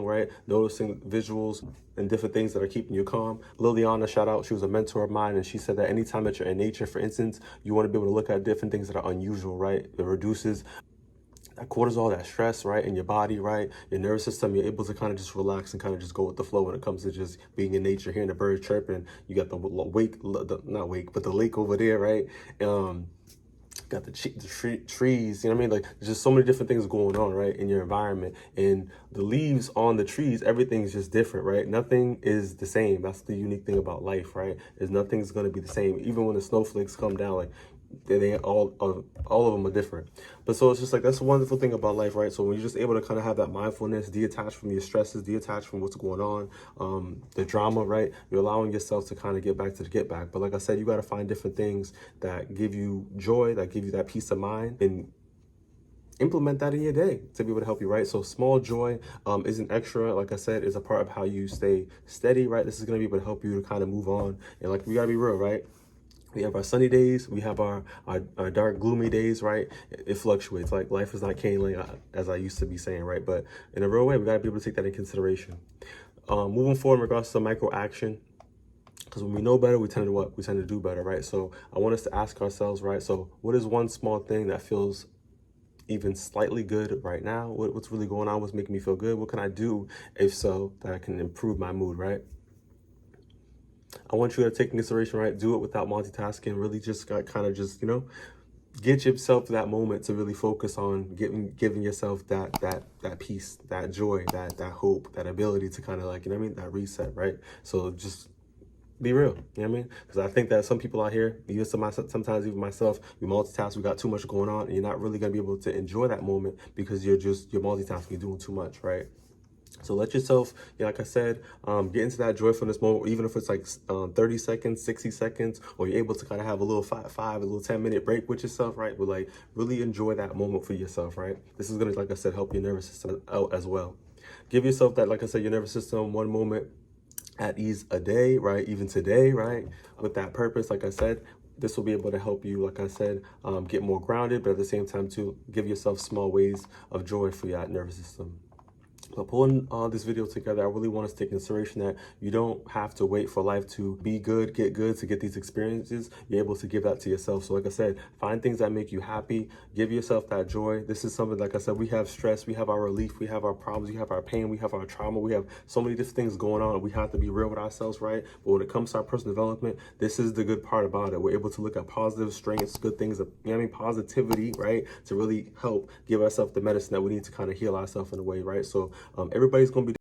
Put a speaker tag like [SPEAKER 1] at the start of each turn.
[SPEAKER 1] right? Noticing visuals and different things that are keeping you calm. Liliana, shout out, she was a mentor of mine, and she said that anytime that you're in nature, for instance, you want to be able to look at different things that are unusual, right? It reduces that cortisol, that stress, right, in your body, right, your nervous system. You're able to kind of just relax and kind of just go with the flow when it comes to just being in nature, hearing the birds chirping. You got the not wake, but the lake over there, right? Got the trees, you know what I mean? Like, there's just so many different things going on, right, in your environment. And the leaves on the trees, everything's just different, right? Nothing is the same. That's the unique thing about life, right? Is nothing's going to be the same. Even when the snowflakes come down, like, they all of them are different. But so it's just like, that's a wonderful thing about life, right? So when you're just able to kind of have that mindfulness, detach from your stresses, detach from what's going on, the drama, right? You're allowing yourself to kind of get back to the get back. But like I said, you got to find different things that give you joy, that give you that peace of mind, and implement that in your day to be able to help you, right? So small joy isn't extra. Like I said, is a part of how you stay steady, right? This is going to be able to help you to kind of move on. And like, we got to be real, right? We have our sunny days, we have our dark, gloomy days, right? It fluctuates. Like, life is not cane lane, as I used to be saying, right? But in a real way, we got to be able to take that in consideration. Moving forward in regards to micro action, because when we know better, we tend to what? We tend to do better, right? So I want us to ask ourselves, right? So what is one small thing that feels even slightly good right now? What's really going on? What's making me feel good? What can I do, if so, that I can improve my mood, right? I want you to take in consideration, right? Do it without multitasking. Really just kind of just, get yourself to that moment to really focus on giving yourself that peace, that joy, that hope, that ability to kind of, like, that reset, right? So just be real, you know what I mean? Because I think that some people out here, sometimes even myself, we multitask, we got too much going on, and you're not really gonna be able to enjoy that moment because you're multitasking, you're doing too much, right? So let yourself, like I said, get into that joyfulness moment, even if it's like 30 seconds, 60 seconds, or you're able to kind of have a little a little 10-minute break with yourself, right? But like, really enjoy that moment for yourself, right? This is going to, like I said, help your nervous system out as well. Give yourself that, like I said, your nervous system one moment at ease a day, right? Even today, right? With that purpose, like I said, this will be able to help you, like I said, get more grounded, but at the same time, to give yourself small ways of joy for your nervous system. But pulling this video together, I really want us to take consideration that you don't have to wait for life to be good, get good, to get these experiences. You're able to give that to yourself. So like I said, find things that make you happy. Give yourself that joy. This is something, like I said, we have stress, we have our relief, we have our problems, we have our pain, we have our trauma, we have so many different things going on. We have to be real with ourselves, right? But when it comes to our personal development, this is the good part about it. We're able to look at positive strengths, good things, positivity, right? To really help give ourselves the medicine that we need to kind of heal ourselves in a way, right? So everybody's going to be